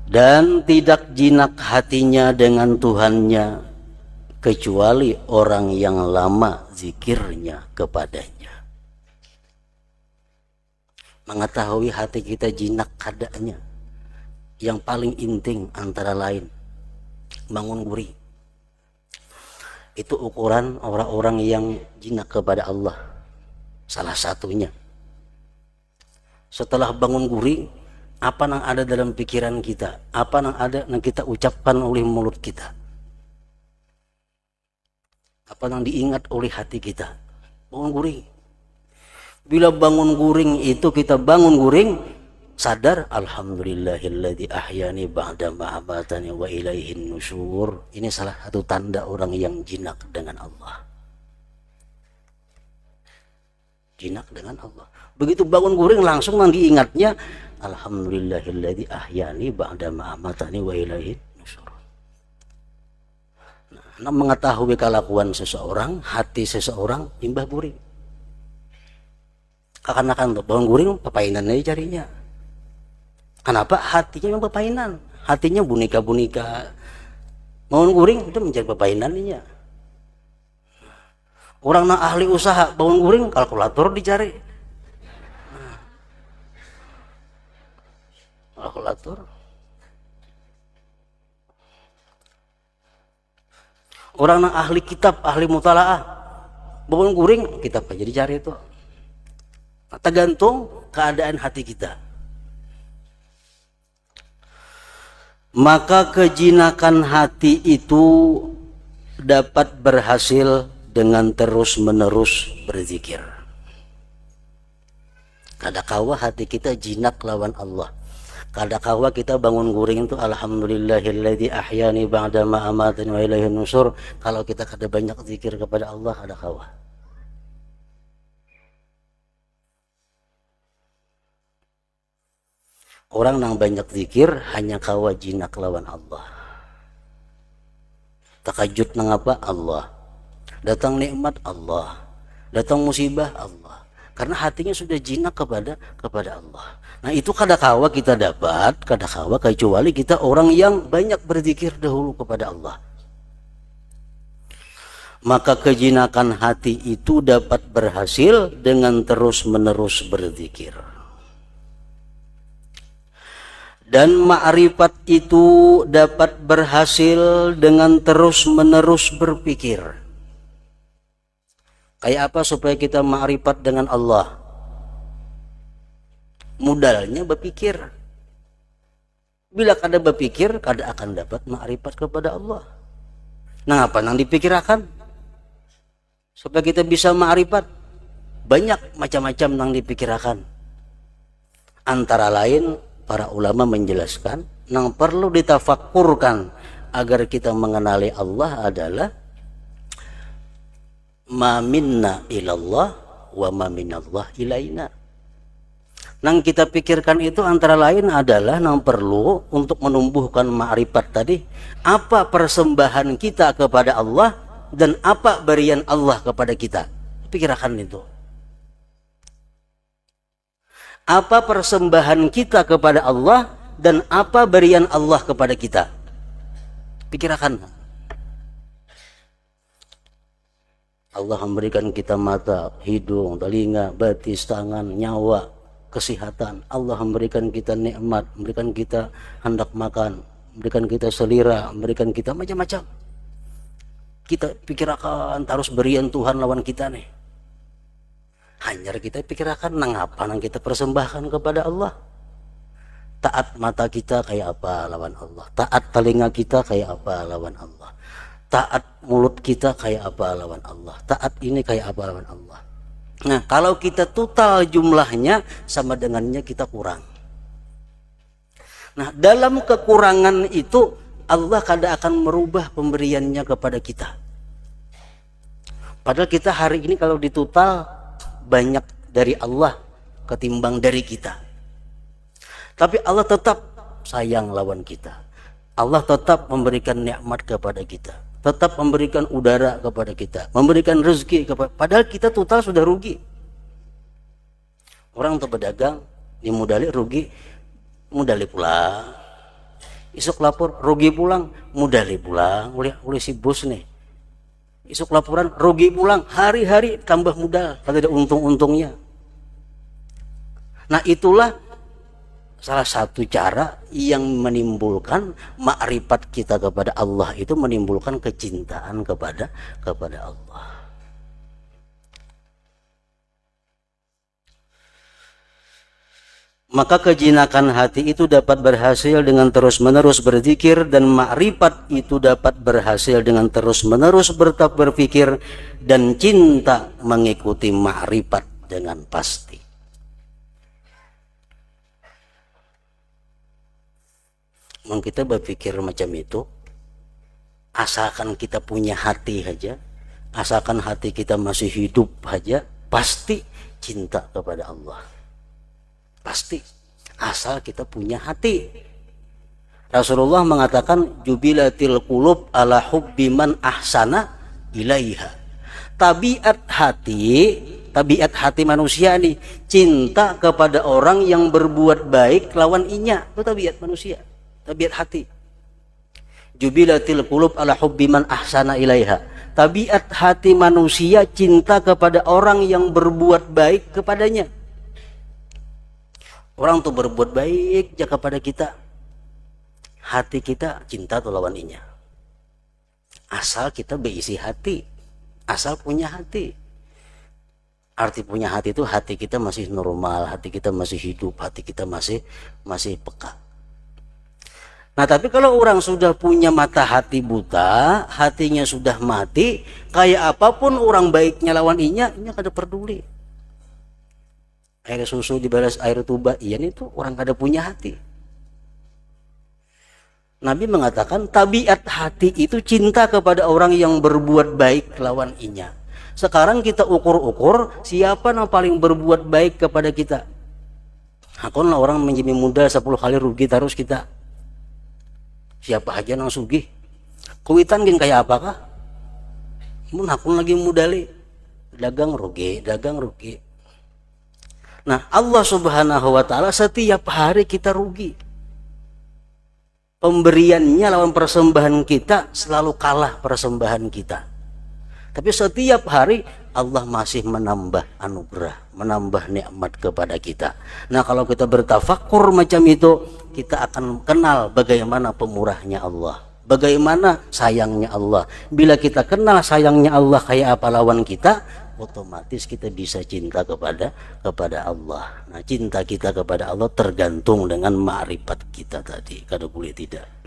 dan tidak jinak hatinya dengan Tuhannya kecuali orang yang lama zikirnya kepadanya. Mengetahui hati kita jinak kadanya yang paling inting antara lain bangun guri. Itu ukuran orang-orang yang jinak kepada Allah. Salah satunya setelah bangun guri, apa yang ada dalam pikiran kita, apa yang ada yang kita ucapkan oleh mulut kita, apa yang diingat oleh hati kita. Bangun guring. Bila bangun guring itu kita bangun guring sadar, alhamdulillahilladzi ahyani ba'da ma amatani wa ilaihin nusyur. Ini salah satu tanda orang yang jinak dengan Allah. Jinak dengan Allah. Begitu bangun guring langsung yang diingatnya, alhamdulillahilladzi ahyani ba'da ma amatani wa ilaihin nusyur. Nah, mengetahui kelakuan seseorang, hati seseorang timbah guring. Kakan-kakan bangun guring pepainan aja carinya. Kenapa? Hatinya memang pepainan, hatinya bunika-bunika. Bangun guring itu mencari pepainannya. Orang yang ahli usaha bangun guring kalkulator dicari. Kalkulator. Orang yang ahli kitab, ahli mutalaah bangun guring kitab aja dicari itu. Tergantung keadaan hati kita. Maka kejinakan hati itu dapat berhasil dengan terus-menerus berzikir. Kadakawa hati kita jinak lawan Allah. Kadakawa kita bangun guring itu alhamdulillahilladzi ahyani ba'da ma amatani wa ilaihin nusyur. Kalau kita kada banyak zikir kepada Allah, kadakawa. Orang yang banyak zikir hanya kawa jinak lawan Allah. Takajud nang apa? Allah. Datang nikmat Allah. Datang musibah Allah. Karena hatinya sudah jinak kepada Allah. Nah itu kadakawa kita dapat, kadakawa kecuali kita orang yang banyak berzikir dahulu kepada Allah. Maka kejinakan hati itu dapat berhasil dengan terus-menerus berzikir. Dan ma'rifat itu dapat berhasil dengan terus-menerus berpikir. Kayak apa supaya kita ma'rifat dengan Allah? Modalnya berpikir. Bila kada berpikir, kada akan dapat ma'rifat kepada Allah. Nah, apa yang dipikirkan? Supaya kita bisa ma'rifat. Banyak macam-macam yang dipikirkan. Antara lain, para ulama menjelaskan yang perlu ditafakkurkan agar kita mengenali Allah adalah ma minna ilallah wa ma minallah ilaina. Yang kita pikirkan itu antara lain adalah yang perlu untuk menumbuhkan ma'rifat tadi, apa persembahan kita kepada Allah dan apa berian Allah kepada kita. Pikirkan itu. Apa persembahan kita kepada Allah dan apa berian Allah kepada kita. Pikirkan. Allah memberikan kita mata, hidung, telinga, batis, tangan, nyawa, kesehatan. Allah memberikan kita nikmat, memberikan kita hendak makan, memberikan kita selera, memberikan kita macam-macam. Kita pikirkan terus berian Tuhan lawan kita nih. Hanya kita pikirkan nang apa nang kita persembahkan kepada Allah. Taat mata kita kayak apa lawan Allah. Taat telinga kita kayak apa lawan Allah. Taat mulut kita kayak apa lawan Allah. Taat ini kayak apa lawan Allah. Nah, kalau kita total jumlahnya sama dengannya kita kurang. Nah, dalam kekurangan itu Allah kada akan merubah pemberiannya kepada kita. Padahal kita hari ini kalau ditotal banyak dari Allah ketimbang dari kita. Tapi Allah tetap sayang lawan kita. Allah tetap memberikan nikmat kepada kita. Tetap memberikan udara kepada kita. Memberikan rezeki kepada. Padahal kita total sudah rugi. Orang untuk berdagang dimodali rugi, modali pula. Isuk lapor rugi pulang, modali pulang oleh si bos nih. Isuk laporan rugi pulang, hari-hari tambah modal, kalau ada untung-untungnya. Nah itulah salah satu cara yang menimbulkan makrifat kita kepada Allah, itu menimbulkan kecintaan kepada Allah. Maka kejinakan hati itu dapat berhasil dengan terus-menerus berzikir, dan makrifat itu dapat berhasil dengan terus-menerus berpikir, dan cinta mengikuti makrifat dengan pasti. Memang kita berpikir macam itu, asalkan kita punya hati saja, asalkan hati kita masih hidup saja, pasti cinta kepada Allah. Pasti, asal kita punya hati. Rasulullah mengatakan jubilatil qulub ala hubbi man ahsana ilaiha. Tabiat hati manusia nih cinta kepada orang yang berbuat baik lawan inya. Itu tabiat manusia, tabiat hati. Jubilatil qulub ala hubbi man ahsana ilaiha. Tabiat hati manusia cinta kepada orang yang berbuat baik kepadanya. Orang tuh berbuat baik aja kepada kita, hati kita cinta tuh lawan inya. Asal kita berisi hati, asal punya hati. Arti punya hati itu hati kita masih normal, hati kita masih hidup, hati kita masih peka. Nah tapi kalau orang sudah punya mata hati buta, hatinya sudah mati, kayak apapun orang baiknya lawan inya kada peduli. Air susu dibalas air tuba, iya itu orang kada punya hati. Nabi mengatakan tabiat hati itu cinta kepada orang yang berbuat baik lawan inya. Sekarang kita ukur-ukur siapa yang paling berbuat baik kepada kita. Hakonlah orang menjadi muda 10 kali rugi terus kita. Siapa aja yang sugih. Kuitan gin kayak apakah? Mun hakun lagi mudali, dagang rugi. Nah Allah subhanahu wa ta'ala setiap hari kita rugi. Pemberiannya lawan persembahan kita selalu kalah persembahan kita. Tapi setiap hari Allah masih menambah anugerah, menambah nikmat kepada kita. Nah kalau kita bertafakur macam itu, kita akan kenal bagaimana pemurahnya Allah, bagaimana sayangnya Allah. Bila kita kenal sayangnya Allah kayak apa lawan kita, otomatis kita bisa cinta kepada Allah. Nah cinta kita kepada Allah tergantung dengan makrifat kita tadi, kada boleh tidak.